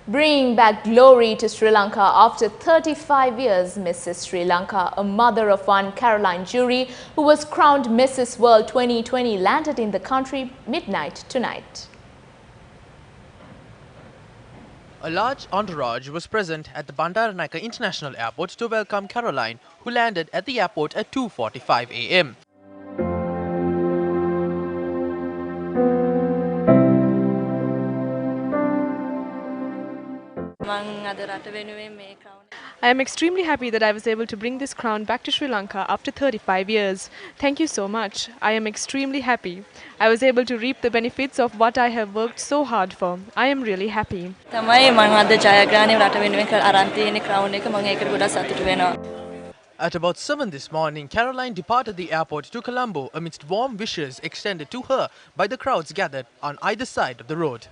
Bringing back glory to Sri Lanka after 35 years, Mrs. Sri Lanka, a mother of one, Caroline Jury, who was crowned Mrs. World 2020, landed in the country midnight tonight. A large entourage was present at the Bandaranaike International Airport to welcome Caroline, who landed at the airport at 2:45 a.m. I am extremely happy that I was able to bring this crown back to Sri Lanka after 35 years. Thank you so much. I am extremely happy. I was able to reap the benefits of what I have worked so hard for. I am really happy. At about 7 this morning, Caroline departed the airport to Colombo amidst warm wishes extended to her by the crowds gathered on either side of the road.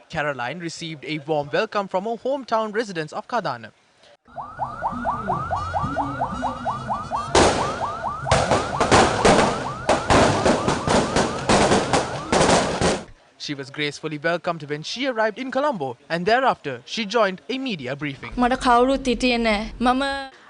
Caroline received a warm welcome from her hometown residents of Kadana. She was gracefully welcomed when she arrived in Colombo, and thereafter she joined a media briefing.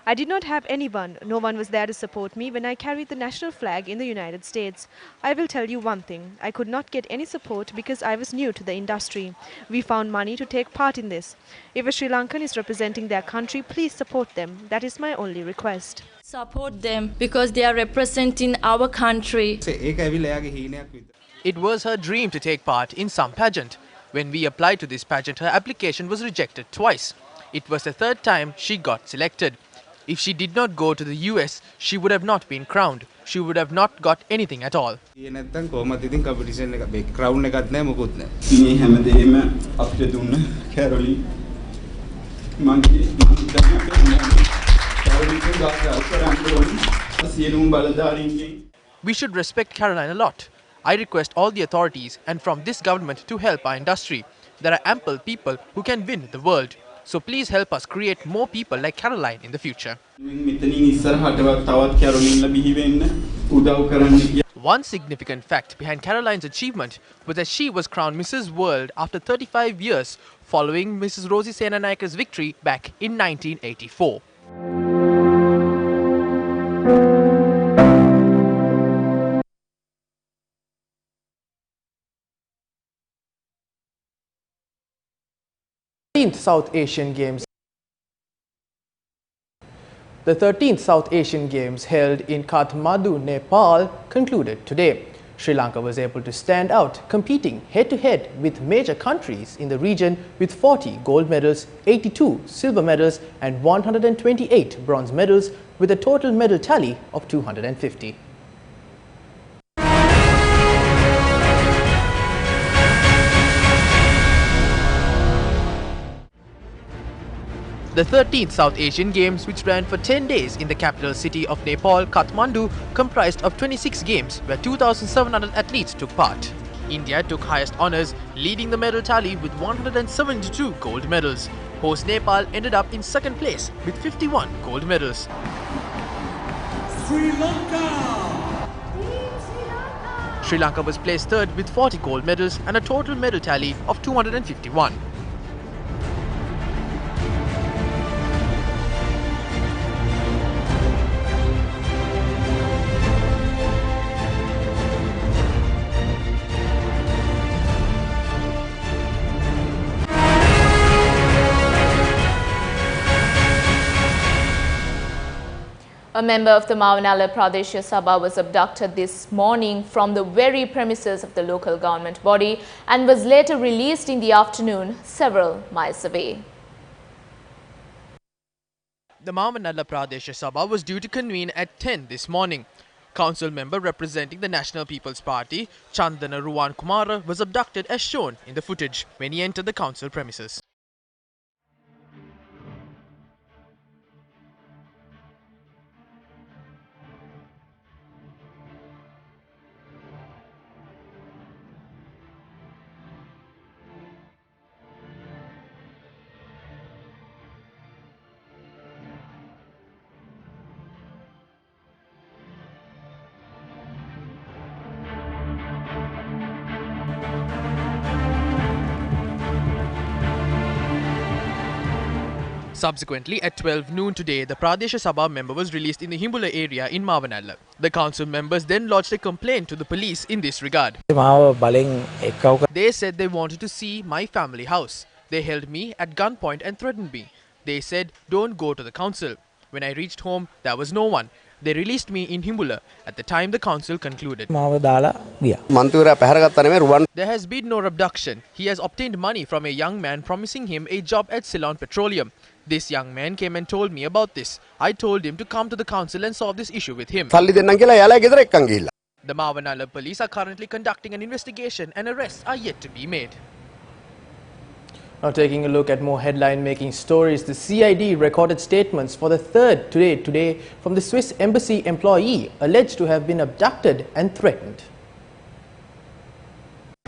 I did not have anyone. No one was there to support me when I carried the national flag in the United States. I will tell you one thing. I could not get any support because I was new to the industry. We found money to take part in this. If a Sri Lankan is representing their country, please support them. That is my only request. Support them because they are representing our country. It was her dream to take part in some pageant. When we applied to this pageant, her application was rejected twice. It was the third time she got selected. If she did not go to the US, she would have not been crowned. She would have not got anything at all. We should respect Caroline a lot. I request all the authorities and from this government to help our industry. There are ample people who can win the world. So please help us create more people like Caroline in the future. One significant fact behind Caroline's achievement was that she was crowned Mrs. World after 35 years, following Mrs. Rosie Senanaika's victory back in 1984. South Asian Games. The 13th South Asian Games held in Kathmandu, Nepal concluded today. Sri Lanka was able to stand out, competing head-to-head with major countries in the region with 40 gold medals, 82 silver medals and 128 bronze medals with a total medal tally of 250. The 13th South Asian Games, which ran for 10 days in the capital city of Nepal, Kathmandu, comprised of 26 games where 2,700 athletes took part. India took highest honours, leading the medal tally with 172 gold medals. Host Nepal ended up in second place with 51 gold medals. Sri Lanka! Sri Lanka was placed third with 40 gold medals and a total medal tally of 251. A member of the Mavanala Pradesh Sabha was abducted this morning from the very premises of the local government body and was later released in the afternoon several miles away. The Mavanala Pradesh Sabha was due to convene at 10 this morning. Council member representing the National People's Party, Chandana Ruwan Kumara, was abducted as shown in the footage when he entered the council premises. Subsequently, at 12 noon today, the Pradesh Sabha member was released in the Himbula area in Mavanalla. The council members then lodged a complaint to the police in this regard. They said they wanted to see my family house. They held me at gunpoint and threatened me. They said, "Don't go to the council." When I reached home, there was no one. They released me in Himbula at the time the council concluded. There has been no abduction. He has obtained money from a young man promising him a job at Ceylon Petroleum. This young man came and told me about this. I told him to come to the council and solve this issue with him. The Mavanalla police are currently conducting an investigation and arrests are yet to be made. Now taking a look at more headline-making stories, the CID recorded statements for the third today from the Swiss embassy employee alleged to have been abducted and threatened.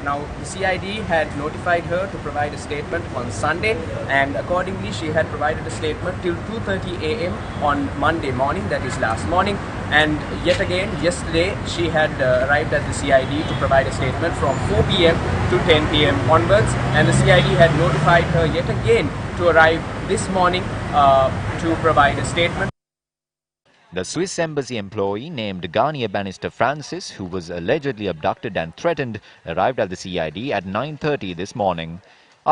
Now, the CID had notified her to provide a statement on Sunday, and accordingly she had provided a statement till 2:30 a.m. on Monday morning, that is last morning. And yet again, yesterday, she had arrived at the CID to provide a statement from 4 p.m. to 10 p.m. onwards. And the CID had notified her yet again to arrive this morning to provide a statement. The Swiss embassy employee named Ghanaian Bannister Francis, who was allegedly abducted and threatened, arrived at the CID at 9:30 this morning.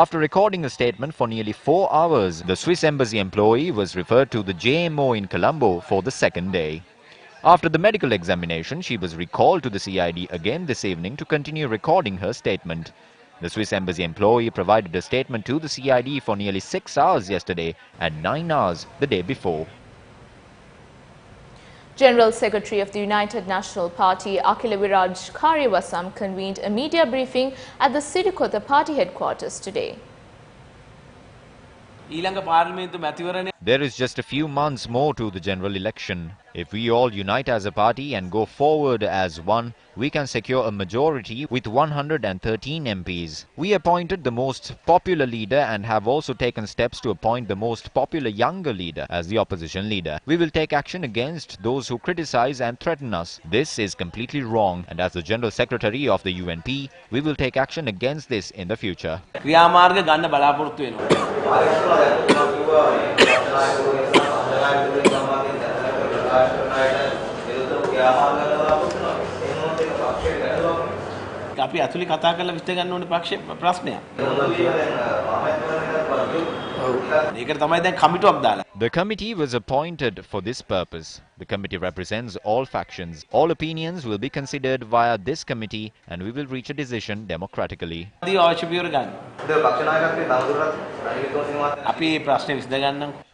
After recording a statement for nearly 4 hours, the Swiss embassy employee was referred to the JMO in Colombo for the second day. After the medical examination, she was recalled to the CID again this evening to continue recording her statement. The Swiss embassy employee provided a statement to the CID for nearly 6 hours yesterday and 9 hours the day before. General Secretary of the United National Party, Akhila Viraj Karyavasam, convened a media briefing at the Sirikota party headquarters today. There is just a few months more to the general election. If we all unite as a party and go forward as one, we can secure a majority with 113 MPs. We appointed the most popular leader and have also taken steps to appoint the most popular younger leader as the opposition leader. We will take action against those who criticize and threaten us. This is completely wrong, and as the General Secretary of the UNP, we will take action against this in the future. The committee was appointed for this purpose. The committee represents all factions. All opinions will be considered via this committee and we will reach a decision democratically.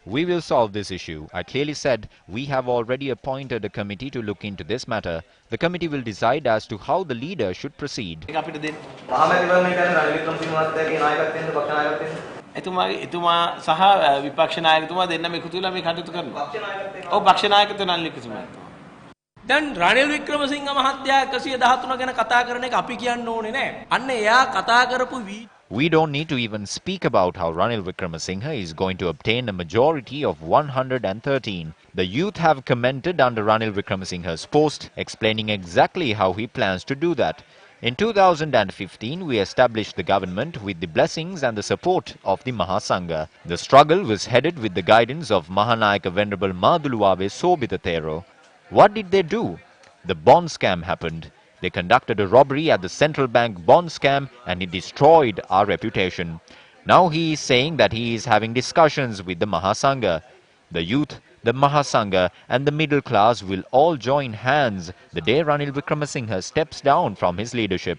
We will solve this issue. I clearly said we have already appointed a committee to look into this matter. The committee will decide as to how the leader should proceed. දැන් රනිල් වික්‍රමසිංහ මහත්තයා 113 ගැන කතා කරන එක අපි කියන්න ඕනේ නෑ. අන්න එයා කතා කරපු We don't need to even speak about how Ranil Wickremesinghe is going to obtain a majority of 113. The youth have commented under Ranil Wickremesinghe's post, explaining exactly how he plans to do that. In 2015, we established the government with the blessings and the support of the Mahasangha. The struggle was headed with the guidance of Mahanayaka Venerable Maduluave Sobitathero. What did they do? The bond scam happened. They conducted a robbery at the central bank bond scam and it destroyed our reputation. Now he is saying that he is having discussions with the Mahasangha. The youth, the Mahasangha and the middle class will all join hands the day Ranil Wickremesinghe steps down from his leadership.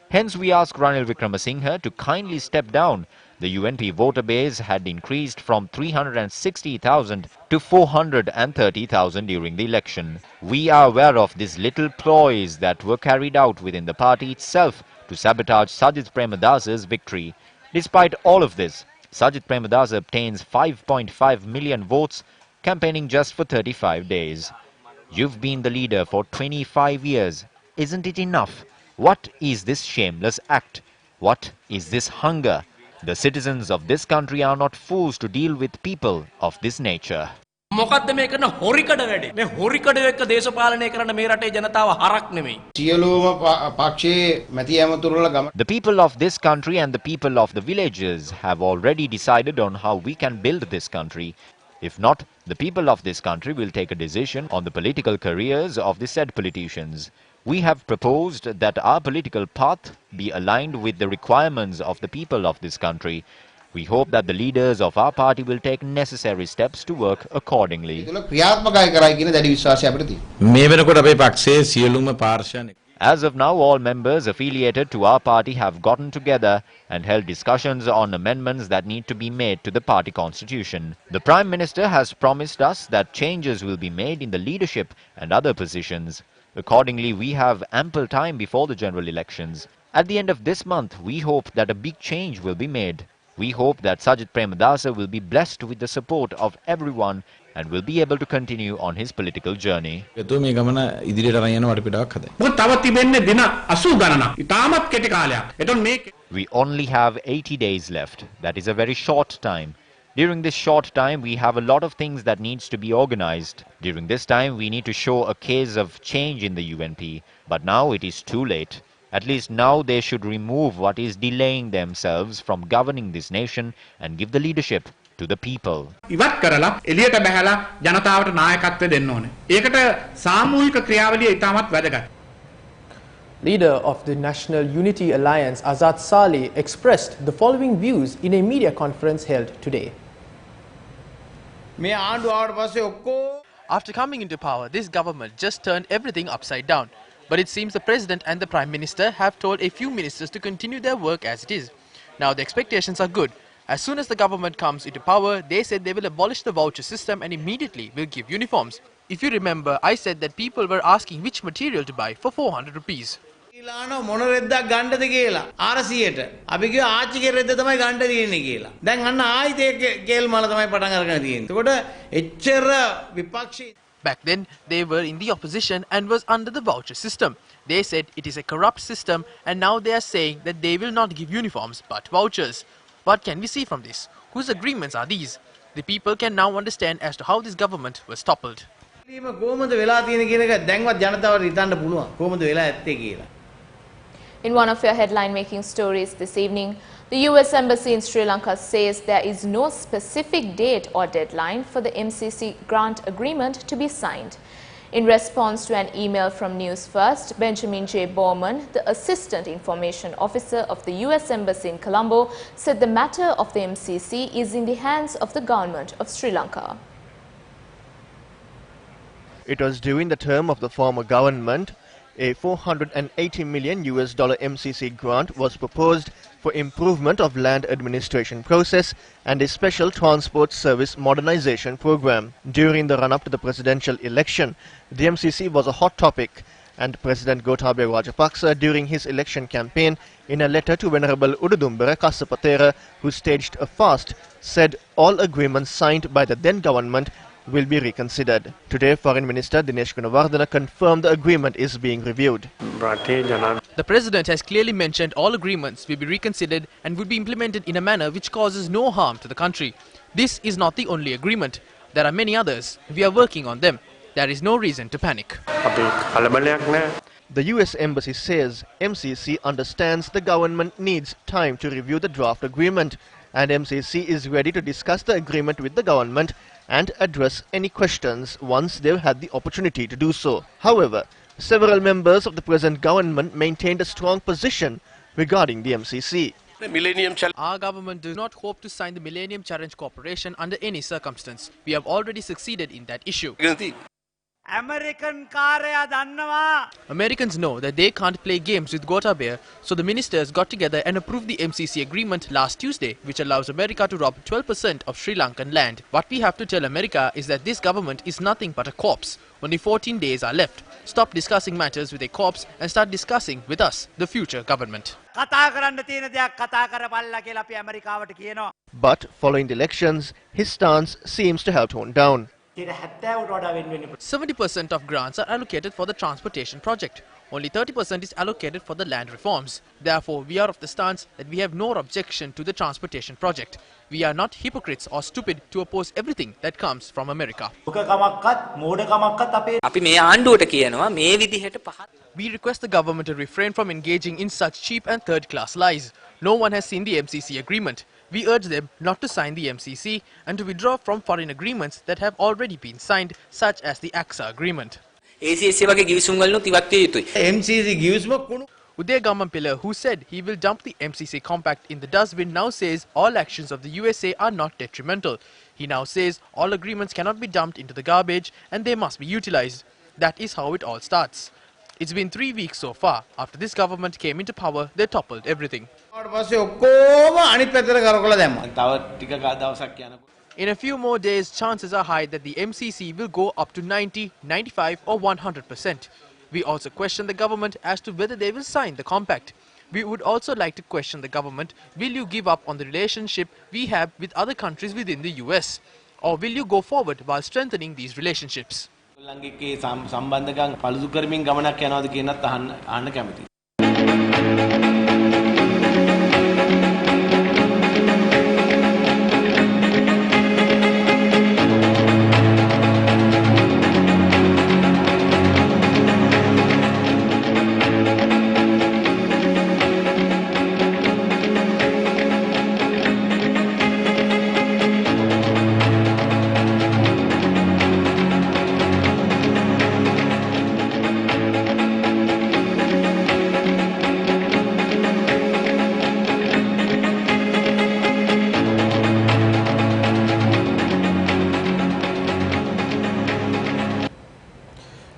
Hence we ask Ranil Wickremesinghe to kindly step down. The UNP voter base had increased from 360,000 to 430,000 during the election. We are aware of these little ploys that were carried out within the party itself to sabotage Sajith Premadasa's victory. Despite all of this, Sajith Premadasa obtains 5.5 million votes, campaigning just for 35 days. You've been the leader for 25 years. Isn't it enough? What is this shameless act? What is this hunger? The citizens of this country are not fools to deal with people of this nature. මොකද්ද මේ කරන හොරිකඩ වැඩේ? මේ හොරිකඩ එක්ක දේශපාලනය කරන්න මේ රටේ ජනතාව හරක් නෙමෙයි. සියලුම පක්ෂයේ මැති ඇමතුරුලා ගම The people of this country and the people of the villages have already decided on how we can build this country. If not, the people of this country will take a decision on the political careers of the said politicians. We have proposed that our political path be aligned with the requirements of the people of this country. We hope that the leaders of our party will take necessary steps to work accordingly. ක්‍රියාත්මකයි කරයි කියන දැඩි විශ්වාසය අපිට තියෙනවා. මේ වෙනකොට අපේ පක්ෂයේ සියලුම පාර්ශ්වයන් As of now, all members affiliated to our party have gotten together and held discussions on amendments that need to be made to the party constitution. The Prime Minister has promised us that changes will be made in the leadership and other positions. Accordingly, we have ample time before the general elections. At the end of this month, we hope that a big change will be made. We hope that Sajid Premadasa will be blessed with the support of everyone and will be able to continue on his political journey. එතෝ මේ ගමන ඉදිරියට අරන් යන වටපිටාවක් හදයි. මොකද තව තිබෙන්නේ දින 80 ගණනක්. ඉතාමත් කෙටි කාලයක්. එතකොට මේ We only have 80 days left. That is a very short time. During this short time, we have a lot of things that needs to be organized. During this time, we need to show a case of change in the UNP. But now it is too late. At least now they should remove what is delaying themselves from governing this nation and give the leadership to the people. ඉවත් කරලා එළියට බහැලා ජනතාවට නායකත්වය දෙන්න ඕනේ. ඒකට සාමූහික ක්‍රියාවලිය ඉතාමත් වැදගත්. Leader of the National Unity Alliance, Azad Saleh, expressed the following views in a media conference held today. After coming into power, this government just turned everything upside down. But it seems the President and the Prime Minister have told a few ministers to continue their work as it is. Now the expectations are good. As soon as the government comes into power, they said they will abolish the voucher system and immediately will give uniforms. If you remember, I said that people were asking which material to buy for 400 rupees. ඊලානෝ මොන රෙද්දක් ගන්නද කියලා 400ට අපි කිව්වා ආච්චිගේ රෙද්ද තමයි ගන්න තියෙන්නේ කියලා. දැන් අන්න ආයිත් ඒ කේල් මල තමයි පටන් අරගෙන තියෙන්නේ. එතකොට එච්චර විපක්ෂී. Back then, they were in the opposition and was under the voucher system. They said it is a corrupt system and now they are saying that they will not give uniforms but vouchers. What can we see from this? Whose agreements are these? The people can now understand as to how this government was toppled. In one of your headline-making stories this evening, the US Embassy in Sri Lanka says there is no specific date or deadline for the MCC grant agreement to be signed. In response to an email from Newsfirst, Benjamin J. Bowman, the Assistant Information Officer of the US Embassy in Colombo, said the matter of the MCC is in the hands of the government of Sri Lanka. It was during the term of the former government, a $480 million MCC grant was proposed for improvement of land administration process and a special transport service modernization program. During the run-up to the presidential election, the MCC was a hot topic, and President Gotabaya Rajapaksa, during his election campaign, in a letter to Venerable Ududumbara Kassapathera, who staged a fast, said all agreements signed by the then government will be reconsidered. Today, Foreign Minister Dinesh Gunawardena confirmed the agreement is being reviewed. The President has clearly mentioned all agreements will be reconsidered and would be implemented in a manner which causes no harm to the country. This is not the only agreement. There are many others. We are working on them. There is no reason to panic. The US Embassy says MCC understands the government needs time to review the draft agreement, and MCC is ready to discuss the agreement with the government and address any questions once they've had the opportunity to do so. However, several members of the present government maintained a strong position regarding the MCC. Our government does not hope to sign the Millennium Challenge Corporation under any circumstance. We have already succeeded in that issue. Americans know that they can't play games with Gotabaya, so the ministers got together and approved the MCC agreement last Tuesday, which allows America to rob 12% of Sri Lankan land. What we have to tell America is that this government is nothing but a corpse. Only 14 days are left. Stop discussing matters with a corpse and start discussing with us, the future government. But following the elections, his stance seems to have toned down. 70% of grants are allocated for the transportation project. Only 30% is allocated for the land reforms. Therefore, we are of the stance that we have no objection to the transportation project. We are not hypocrites or stupid to oppose everything that comes from America. We request the government to refrain from engaging in such cheap and third-class lies. No one has seen the MCC agreement. We urge them not to sign the MCC and to withdraw from foreign agreements that have already been signed, such as the AXA agreement. Uday Gamampilla, who said he will dump the MCC compact in the dustbin, now says all actions of the USA are not detrimental. He now says all agreements cannot be dumped into the garbage and they must be utilized. That is how it all starts. It's been 3 weeks so far. After this government came into power, they toppled everything. In a few more days, chances are high that the MCC will go up to 90, 95 or 100%. We also question the government as to whether they will sign the compact. We would also like to question the government, will you give up on the relationship we have with other countries within the US? Or will you go forward while strengthening these relationships?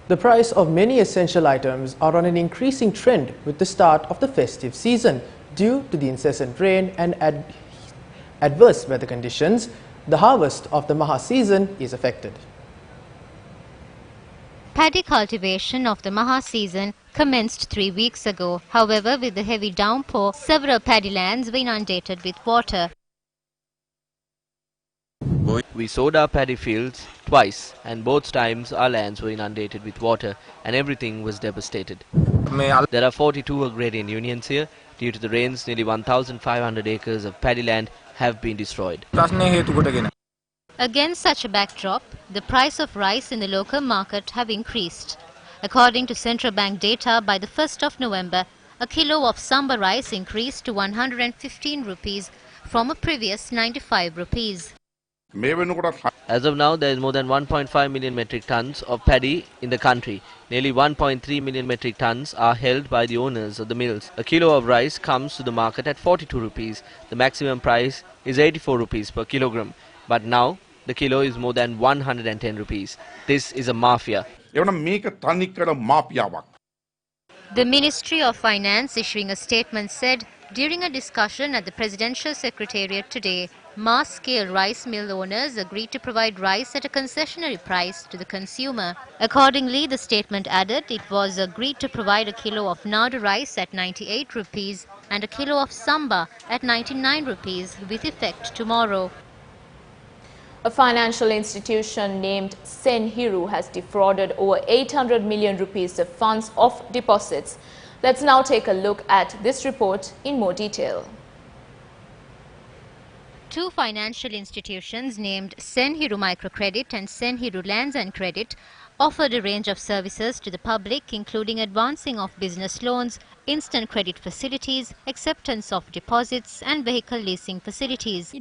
The price of many essential items are on an increasing trend with the start of the festive season. Due to the incessant rain and adverse weather conditions, the harvest of the Maha season is affected. Paddy cultivation of the Maha season commenced 3 weeks ago. However, with the heavy downpour, several paddy lands were inundated with water. We sowed our paddy fields twice, and both times our lands were inundated with water and everything was devastated. There are 42 agrarian unions here. Due to the rains, nearly 1,500 acres of paddy land have been destroyed. Against such a backdrop, the price of rice in the local market have increased. According to central bank data, by the 1st of November, a kilo of samba rice increased to 115 rupees from a previous 95 rupees. As of now, there is more than 1.5 million metric tons of paddy in the country. Nearly 1.3 million metric tons are held by the owners of the mills. A kilo of rice comes to the market at 42 rupees. The maximum price is 84 rupees per kilogram. But now, the kilo is more than 110 rupees. This is a mafia. The Ministry of Finance, issuing a statement, said during a discussion at the Presidential Secretariat today, mass-scale rice mill owners agreed to provide rice at a concessionary price to the consumer. Accordingly, the statement added it was agreed to provide a kilo of nada rice at 98 rupees and a kilo of samba at 99 rupees with effect tomorrow. A financial institution named Senhero has defrauded over 800 million rupees of funds of deposits. Let's now take a look at this report in more detail. Two financial institutions named Senhero Microcredit and Senhero Lands and Credit offered a range of services to the public, including advancing of business loans, instant credit facilities, acceptance of deposits and vehicle leasing facilities.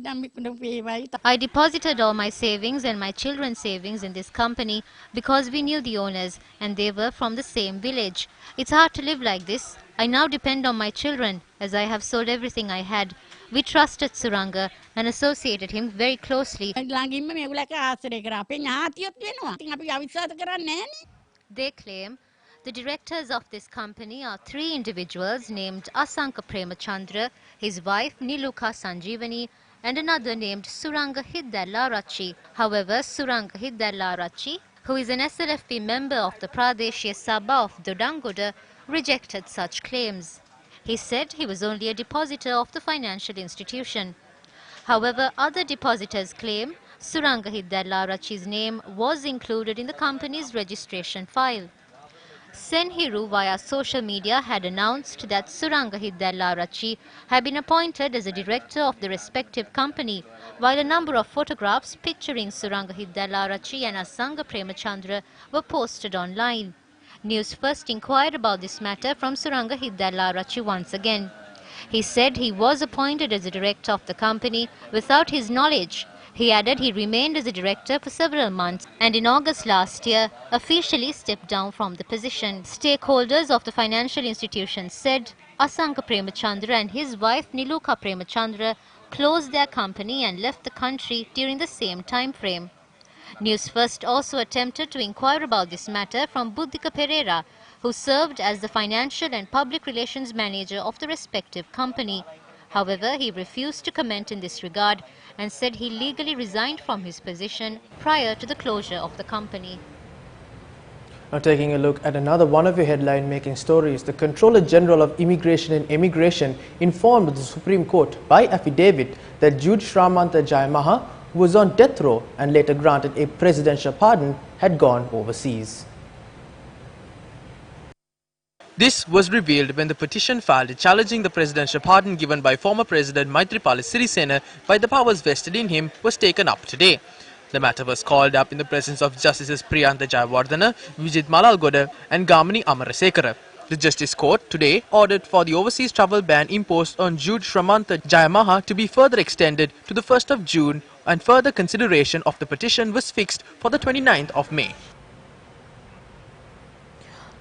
I deposited all my savings and my children's savings in this company because we knew the owners and they were from the same village. It's hard to live like this. I now depend on my children as I have sold everything I had. We trusted Suranga and associated him very closely. They claim the directors of this company are three individuals named Asanka Premachandra, his wife Niluka Sanjeevani, and another named Suranga Hiddella Rachi. However, Suranga Hiddella Rachi, who is an SLFP member of the Pradeshya Sabha of Dodangoda, rejected such claims. He said he was only a depositor of the financial institution. However, other depositors claim Suranga Hiddella Rachi's name was included in the company's registration file. Senhero via social media had announced that Suranga Hidellarachi had been appointed as a director of the respective company, while a number of photographs picturing Suranga Hidellarachi and Asanga Premachandra were posted online. News First inquired about this matter from Suranga Hidellarachi once again. He said he was appointed as a director of the company without his knowledge. He added he remained as a director for several months and in August last year officially stepped down from the position. Stakeholders of the financial institution said Asanka Premachandra and his wife Niluka Premachandra closed their company and left the country during the same time frame. News First also attempted to inquire about this matter from Buddhika Pereira, who served as the financial and public relations manager of the respective company. However, he refused to comment in this regard and said he legally resigned from his position prior to the closure of the company. Now taking a look at another one of your headline-making stories, the Controller General of Immigration and Immigration informed the Supreme Court by affidavit that Jude Shramanta Jayamaha, who was on death row and later granted a presidential pardon, had gone overseas. This was revealed when the petition filed challenging the presidential pardon given by former President Maithripala Sirisena by the powers vested in him was taken up today. The matter was called up in the presence of Justices Priyantha Jayawardena, Vijit Malalgoda and Gamani Amarasekara. The Justice Court today ordered for the overseas travel ban imposed on Jude Shramanta Jayamaha to be further extended to the 1st of June, and further consideration of the petition was fixed for the 29th of May.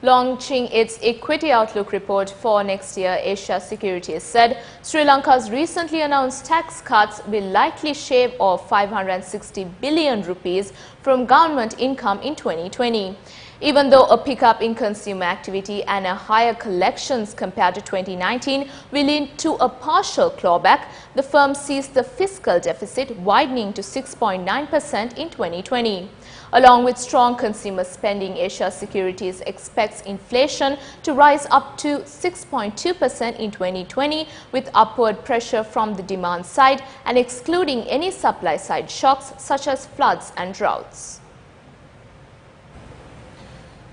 Launching its Equity Outlook report for next year, Asia Securities said Sri Lanka's recently announced tax cuts will likely shave off 560 billion rupees from government income in 2020. Even though a pickup in consumer activity and a higher collections compared to 2019 will lead to a partial clawback, the firm sees the fiscal deficit widening to 6.9% in 2020. Along with strong consumer spending, Asia Securities expects inflation to rise up to 6.2% in 2020 with upward pressure from the demand side and excluding any supply side shocks such as floods and droughts.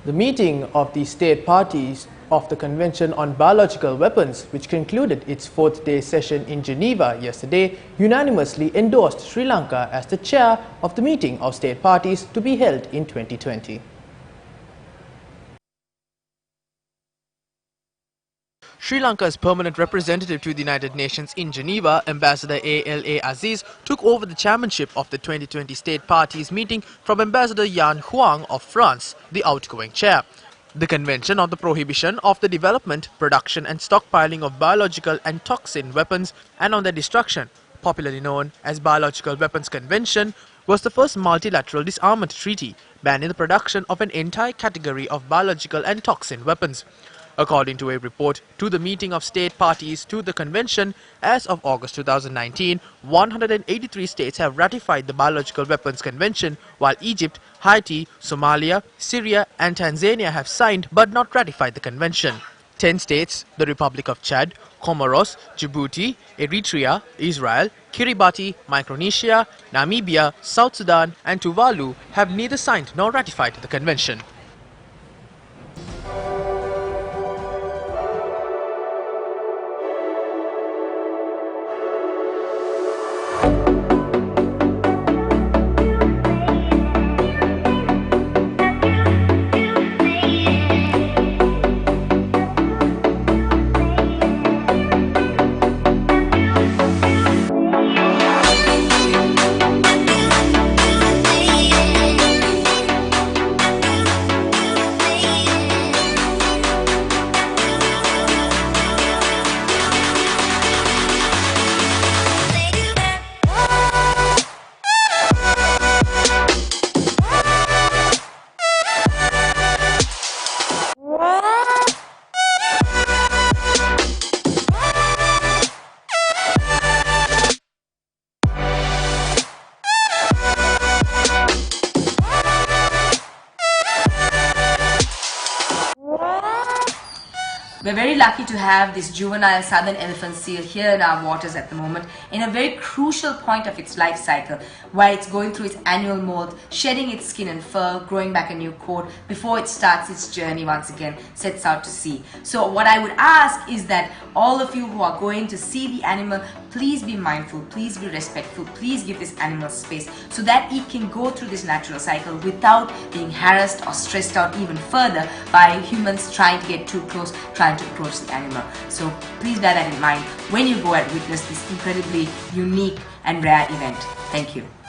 The meeting of the state parties of the Convention on Biological Weapons, which concluded its fourth-day session in Geneva yesterday, unanimously endorsed Sri Lanka as the chair of the meeting of state parties to be held in 2020. Sri Lanka's permanent representative to the United Nations in Geneva, Ambassador A.L.A. Aziz, took over the chairmanship of the 2020 State Parties meeting from Ambassador Yan Huang of France, the outgoing chair. The Convention on the Prohibition of the Development, Production and Stockpiling of Biological and Toxin Weapons and on their Destruction, popularly known as Biological Weapons Convention, was the first multilateral disarmament treaty banning the production of an entire category of biological and toxin weapons. According to a report to the meeting of state parties to the convention, as of August 2019, 183 states have ratified the Biological Weapons Convention, while Egypt, Haiti, Somalia, Syria and Tanzania have signed but not ratified the convention. 10 states, the Republic of Chad, Comoros, Djibouti, Eritrea, Israel, Kiribati, Micronesia, Namibia, South Sudan and Tuvalu have neither signed nor ratified the convention. We're very lucky to have this juvenile southern elephant seal here in our waters at the moment, in a very crucial point of its life cycle, where it's going through its annual molt, shedding its skin and fur, growing back a new coat before it starts its journey once again, sets out to sea. So what I would ask is that all of you who are going to see the animal, please be mindful, please be respectful, please give this animal space so that it can go through this natural cycle without being harassed or stressed out even further by humans trying to get too close, trying to approach the animal. So please bear that in mind when you go and witness this incredibly unique and rare event. Thank you.